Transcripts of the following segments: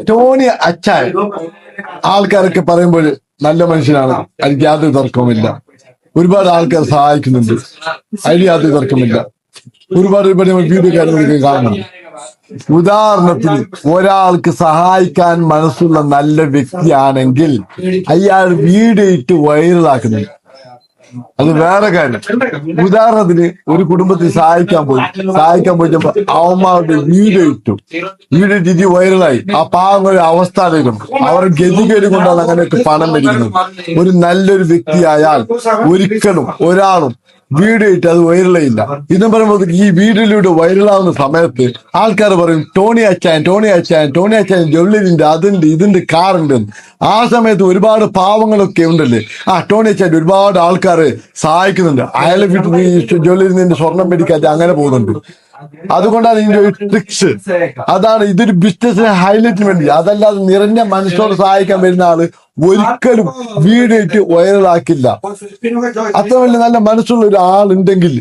Tony അച്ചായൻ ആൾക്കാരൊക്കെ പറയുമ്പോൾ നല്ല മനുഷ്യനാണ്, അതിന് യാതൊരു തർക്കവുമില്ല. ഒരുപാട് ആൾക്കാർ സഹായിക്കുന്നുണ്ട്, അതിന് യാതൊരു തർക്കമില്ല. ഒരുപാട് വീഡിയോ കാര്യങ്ങളൊക്കെ കാണണം. ഉദാഹരണത്തിന് ഒരാൾക്ക് സഹായിക്കാൻ മനസ്സുള്ള നല്ല വ്യക്തിയാണെങ്കിൽ അയാൾ വീഡിയോ ഇട്ട് വൈറലാക്കുന്നുണ്ട്, അത് വേറെ കാര്യം. ഉദാഹരണത്തിന് ഒരു കുടുംബത്തിൽ സഹായിക്കാൻ പോയിച്ചപ്പോ അവന്മാരുടെ വീഡിയോ ഇട്ട് വൈറലായി. ആ പാവങ്ങളുടെ അവസ്ഥ ആലോചിക്കണം, അവരുടെ ഗതികേട് കൊണ്ടാണ് അങ്ങനെയൊക്കെ പണം മേടിക്കുന്നത്. ഒരു നല്ലൊരു വ്യക്തിയായാൽ ഒരിക്കലും ഒരാളും വീഡിയോ ഇട്ട് അത് വൈറലായില്ല. ഇന്നും പറയുമ്പോൾ ഈ വീഡിയോയിലൂടെ വൈറലാവുന്ന സമയത്ത് ആൾക്കാർ പറയും ടോണി അച്ചായൻ ജ്വല്ലറിന്റെ അതുണ്ട് ഇതുണ്ട് കാറുണ്ട്. ആ സമയത്ത് ഒരുപാട് പാവങ്ങളൊക്കെ ഉണ്ടല്ലേ, ടോണി അച്ചായൻ ഒരുപാട് ആൾക്കാർ സഹായിക്കുന്നുണ്ട്, അയാളെ വീട്ടിൽ ജ്വല്ലറിന്റെ സ്വർണം മേടിക്കാതെ അങ്ങനെ പോകുന്നുണ്ട്. അതുകൊണ്ടാണ് ഇതിന്റെ ഒരു ട്രിക്സ്. അതാണ് ഇതൊരു ബിസിനസിനെ ഹൈലൈറ്റിന് വേണ്ടി. അതല്ലാതെ നിറഞ്ഞ മനസ്സോട് സഹായിക്കാൻ വരുന്ന ആള് ഒരിക്കലും വീഡിയോ ഇട്ട് വൈറലാക്കില്ല. അത്ര വലിയ നല്ല മനസ്സുള്ള ഒരു ആളുണ്ടെങ്കിൽ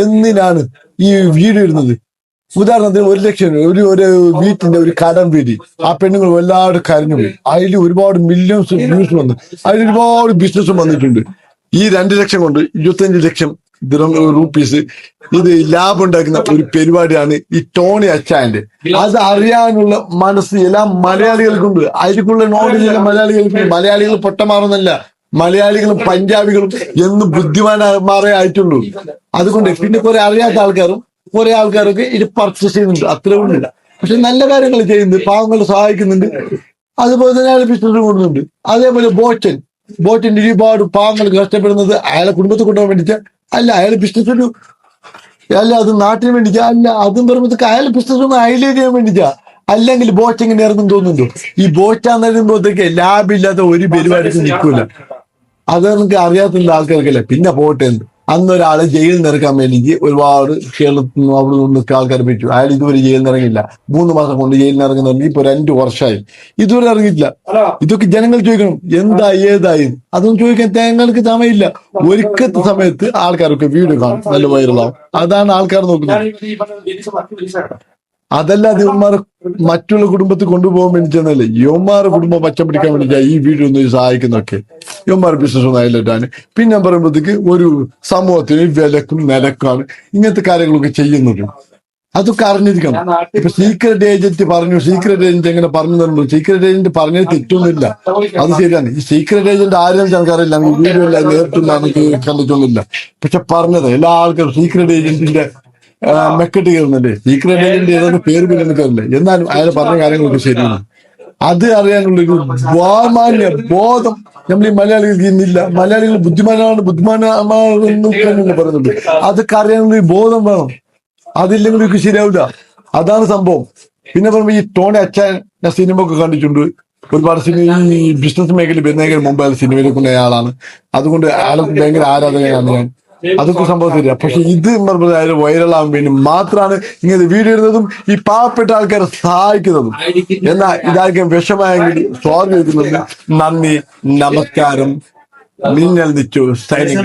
എന്തിനാണ് ഈ വീഡിയോ ഇടുന്നത്? ഉദാഹരണത്തിന് 1 ലക്ഷം ഒരു വീട്ടിന്റെ ഒരു കടം വീടി, ആ പെണ്ണുങ്ങൾ വല്ലാതെ കരഞ്ഞു പോയി. അതിൽ ഒരുപാട് മില്യൺസ് വ്യൂസ് വന്നു, അതിൽ ഒരുപാട് ബിസിനസ്സും വന്നിട്ടുണ്ട്. ഈ 2 ലക്ഷം കൊണ്ട് 25 ലക്ഷം റൂപ്പീസ് ഇത് ലാഭം ഉണ്ടാക്കുന്ന ഒരു പരിപാടിയാണ് ഈ ടോണി അച്ചായന്റെ. അത് അറിയാനുള്ള മനസ്സ് എല്ലാ മലയാളികൾക്കുണ്ട്, അതിലേക്കുള്ള നോളജ് എല്ലാ മലയാളികൾക്കുണ്ട്. മലയാളികൾ പൊട്ടമാറുന്നല്ല, മലയാളികളും പഞ്ചാബികളും എന്ന് ബുദ്ധിമാന്മാരെ ആയിട്ടുള്ളൂ. അതുകൊണ്ട് പിന്നെ കുറെ അറിയാത്ത ആൾക്കാരും കുറെ ആൾക്കാരൊക്കെ ഇത് പർച്ചേസ് ചെയ്യുന്നുണ്ട്, അത്രേ ഉള്ളില്ല. പക്ഷെ നല്ല കാര്യങ്ങൾ ചെയ്യുന്നുണ്ട്, പാവങ്ങളെ സഹായിക്കുന്നുണ്ട്, അതുപോലെ തന്നെ അയാൾ ബിസിനസ് കൊടുക്കുന്നുണ്ട്. അതേപോലെ ബോച്ചന്റെ ഒരുപാട് പാവങ്ങൾ കഷ്ടപ്പെടുന്നത് അയാളെ കുടുംബത്തെ കൊണ്ടുപോകാൻ വേണ്ടിച്ച അല്ല, അയാൾ ബിസിനസ് അല്ല, അത് നാട്ടിന് വേണ്ടിച്ച അല്ല, അതും പറയുമ്പോഴത്തേക്ക് അയാൾ ബിസിനസ് ഒന്ന് ഹൈലൈറ്റ് ചെയ്യാൻ വേണ്ടിച്ചാ. അല്ലെങ്കിൽ ബോച്ച് എങ്ങനെ ഇറങ്ങും തോന്നുന്നുണ്ടോ? ഈ ബോച്ചാന്ന് പറയുമ്പോഴത്തേക്ക് ലാഭമില്ലാത്ത ഒരു പരിപാടിക്കും നിൽക്കൂല. അത് നമുക്ക് അറിയാത്ത ആൾക്കാർക്കല്ല. പിന്നെ പോട്ടെ, അന്നൊരാളെ ജയിലിൽ നിറക്കാൻ വേണ്ടി ഒരുപാട് കേരളത്തിൽ നിന്നും അവിടെ നിന്നൊക്കെ ആൾക്കാർ പറ്റു. അയാൾ ഇതുവരെ ജയിലിൽ ഇറങ്ങില്ല. 3 മാസം കൊണ്ട് ജയിലിൽ ഇറങ്ങുന്നുണ്ട്. ഇപ്പൊ 2 വർഷമായി ഇതുവരെ ഇറങ്ങിയിട്ടില്ല. ഇതൊക്കെ ജനങ്ങൾ ചോദിക്കണം, ഏതായി അതൊന്നും ചോദിക്കാൻ തങ്ങൾക്ക് സമയമില്ല. ഒരിക്കത്തെ സമയത്ത് ആൾക്കാരൊക്കെ വീഡിയോ കാണും, നല്ല വൈറലാവും. അതാണ് ആൾക്കാർ നോക്കുന്നത്. അതല്ലാതെ ഇവന്മാർ മറ്റുള്ള കുടുംബത്തിൽ കൊണ്ടുപോകാൻ വേണ്ടിച്ചെന്നല്ലേ, യുവന്മാരുടെ കുടുംബം പച്ചപ്പിടിക്കാൻ വേണ്ടിച്ചാ ഈ വീഡിയോ ഒന്ന് സഹായിക്കുന്നൊക്കെ. യുവന്മാർ ബിസിനസ് ഒന്ന് ഹൈലൈറ്റാണ്. പിന്നെ പറയുമ്പോഴത്തേക്ക് ഒരു സമൂഹത്തിന് വിലക്കും നിലക്കാണ് ഇങ്ങനത്തെ കാര്യങ്ങളൊക്കെ ചെയ്യുന്നത്. അതൊക്കെ അറിഞ്ഞിരിക്കണം. ഇപ്പൊ സീക്രട്ട് ഏജന്റ് എങ്ങനെ പറഞ്ഞു തരുമ്പോൾ സീക്രട്ട് ഏജന്റ് പറഞ്ഞത് തെറ്റൊന്നുമില്ല, അത് ശരിയാണ്. ഈ സീക്രട്ട് ഏജന്റ് ആരും ഞങ്ങൾക്കറിയില്ല, വീഡിയോ എല്ലാം നേരിട്ടില്ല, നമുക്ക് കണ്ടിട്ടൊന്നുമില്ല. പക്ഷെ പറഞ്ഞത് എല്ലാ ആൾക്കാരും സീക്രട്ട് ഏജന്റിന്റെ മെക്കെട്ട് കയറുന്നുണ്ട്. സീക്രട്ട് ഏജന്റ് ഏതൊക്കെ പേര് എനിക്കറിയില്ല, എന്നാലും അയാൾ പറഞ്ഞ കാര്യങ്ങളൊക്കെ ശരിയാണ്. അത് അറിയാനുള്ളൊരു സാമാന്യ ബോധം നമ്മൾ ഈ മലയാളികൾക്ക് ഇന്നില്ല. മലയാളികൾ ബുദ്ധിമാനാണെന്ന് പറയുന്നുണ്ട്. അതൊക്കെ അറിയാനുള്ളൊരു ബോധം വേണം, അതില്ലെങ്കിൽ ഇതൊക്കെ ശരിയാവില്ല. അതാണ് സംഭവം. പിന്നെ പറയുമ്പോ ഈ ടോണി അച്ചായൻ ഞാൻ സിനിമ ഒക്കെ കണ്ടിട്ടുണ്ട്. ഒരുപാട് സിനിമ ഈ ബിസിനസ് മേഖലയിൽ വരുന്നതിന് മുമ്പ് അയാൾ സിനിമയിലേക്ക് കൊണ്ട ആളാണ്. അതുകൊണ്ട് അയാൾക്ക് ഭയങ്കര ആരാധകനാണ് ഞാൻ. അതൊക്കെ സംഭവം ശരിയാ. പക്ഷെ ഇത് വൈറലാകാൻ വേണ്ടി മാത്രമാണ് ഇങ്ങനെ വീഡിയോ ഇടുന്നതും ഈ പാവപ്പെട്ട ആൾക്കാരെ സഹായിക്കുന്നതും. എന്നാൽ ഇതായിരിക്കും വിഷമായെങ്കിൽ സ്വാഗതം ചെയ്യുന്നത്. നന്ദി, നമസ്കാരം. മിന്നൽ നിച്ചു സൈനിക.